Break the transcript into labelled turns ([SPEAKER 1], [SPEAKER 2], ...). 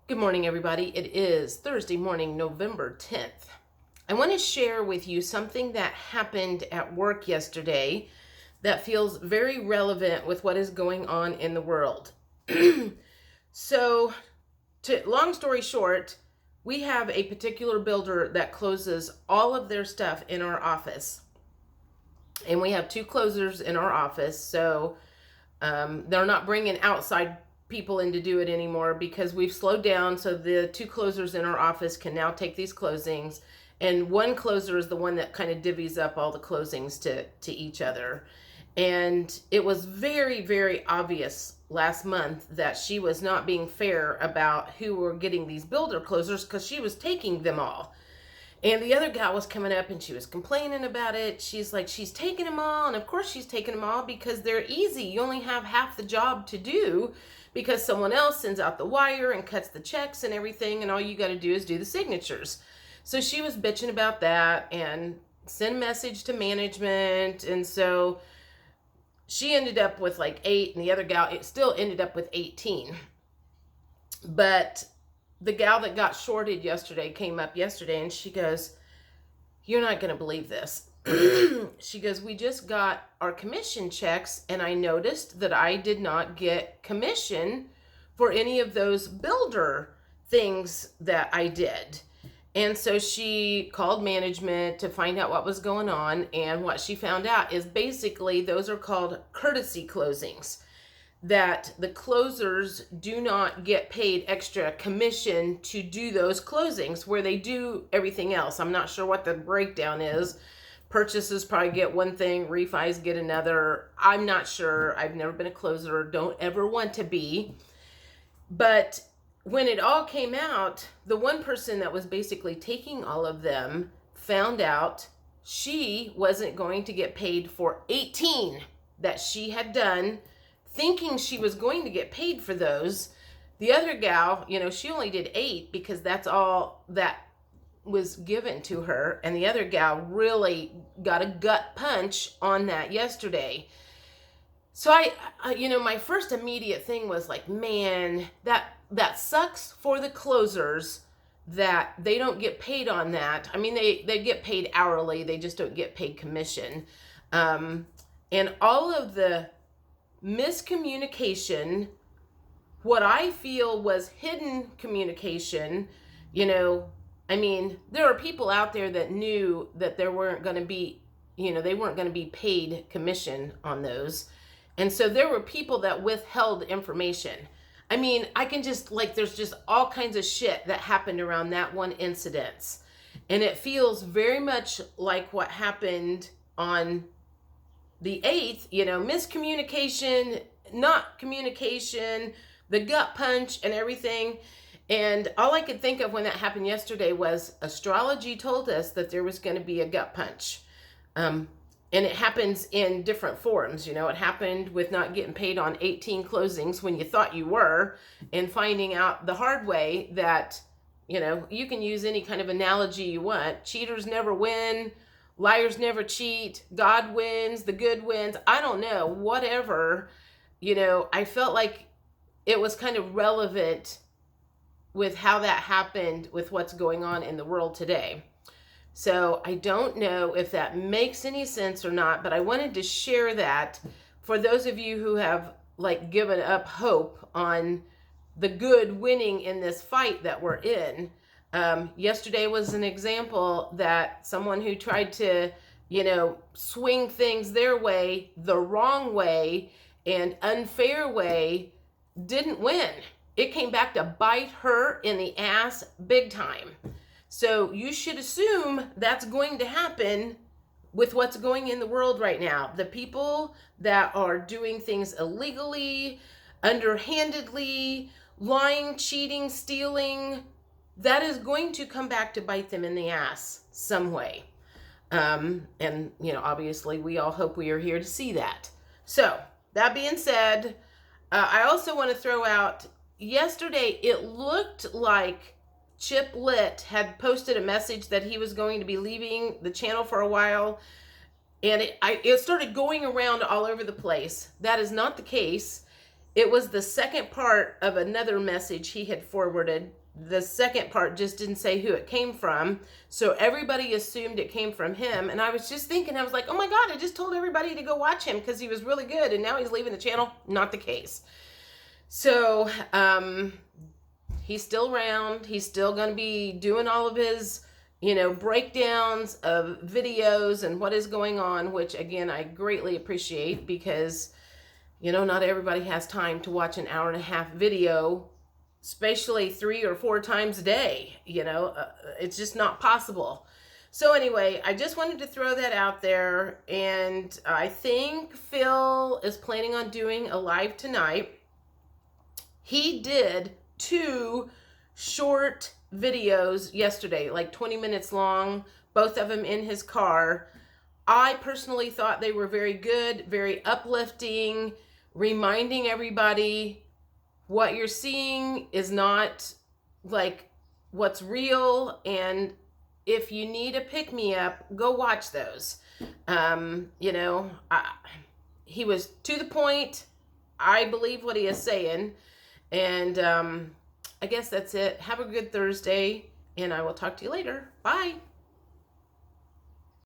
[SPEAKER 1] Good morning, everybody. It is Thursday morning, November 10th. I want to share with you something that happened at work yesterday that feels very relevant with what is going on in the world. So, long story short, we have a particular builder that closes all of their stuff in our office. And we have two closers in our office, so they're not bringing outside people in to do it anymore because we've slowed down. So the two closers in our office can now take these closings, and one closer is the one that kind of divvies up all the closings to each other. And it was very, very obvious last month that she was not being fair about who were getting these builder closers because she was taking them all. And the other gal was coming up and she was complaining about it. She's like, she's taking them all. And of course she's taking them all because they're easy. You only have half the job to do because someone else sends out the wire and cuts the checks and everything. And all you got to do is do the signatures. So she was bitching about that and sent a message to management. And so she ended up with like 8, and the other gal, it still ended up with 18. But the gal that got shorted yesterday came up yesterday and she goes, "You're not going to believe this." She goes, "We just got our commission checks and I noticed that I did not get commission for any of those builder things that I did." And so she called management to find out what was going on. And what she found out is basically those are called courtesy closings, that the closers do not get paid extra commission to do those closings where they do everything else. I'm not sure what the breakdown is. Purchases probably get one thing, refis get another. I'm not sure. I've never been a closer, don't ever want to be. But when it all came out, the one person that was basically taking all of them found out she wasn't going to get paid for 18 that she had done, thinking she was going to get paid for those. The other gal, she only did 8 because that's all that was given to her. And the other gal really got a gut punch on that yesterday. So I my first immediate thing was like, man, that sucks for the closers that they don't get paid on that. I mean, they get paid hourly. They just don't get paid commission. And all of the miscommunication, what I feel was hidden communication, there are people out there that knew that there weren't going to be, they weren't going to be paid commission on those. And so there were people that withheld information. I can just, there's just all kinds of shit that happened around that one incident. And it feels very much like what happened on the 8th, miscommunication, not communication, the gut punch and everything. And all I could think of when that happened yesterday was astrology told us that there was going to be a gut punch. And it happens in different forms. It happened with not getting paid on 18 closings when you thought you were, and finding out the hard way that, you can use any kind of analogy you want. Cheaters never win. Liars never cheat. God wins. The good wins. I don't know. Whatever. I felt like it was kind of relevant with how that happened with what's going on in the world today. So I don't know if that makes any sense or not, but I wanted to share that for those of you who have given up hope on the good winning in this fight that we're in. Yesterday was an example that someone who tried to, swing things their way, the wrong way and unfair way, didn't win. It came back to bite her in the ass big time. So you should assume that's going to happen with what's going in the world right now. The people that are doing things illegally, underhandedly, lying, cheating, stealing, that is going to come back to bite them in the ass some way. And, obviously we all hope we are here to see that. So that being said, I also want to throw out, yesterday it looked like Chip Litt had posted a message that he was going to be leaving the channel for a while, and it started going around all over the place. That is not the case. It was the second part of another message he had forwarded. The second part just didn't say who it came from. So everybody assumed it came from him. And I was just thinking, I was like, oh my God, I just told everybody to go watch him because he was really good. And now he's leaving the channel. Not the case. So he's still around. He's still going to be doing all of his, breakdowns of videos and what is going on, which again, I greatly appreciate because, not everybody has time to watch an hour and a half video, especially 3 or 4 times a day. It's just not possible. So anyway, I just wanted to throw that out there. And I think Phil is planning on doing a live tonight. He did 2 short videos yesterday, like 20 minutes long, both of them in his car. I personally thought they were very good, very uplifting, reminding everybody what you're seeing is not like what's real. And if you need a pick-me-up, go watch those. He was to the point. I believe what he is saying. And I guess that's it. Have a good Thursday, and I will talk to you later. Bye.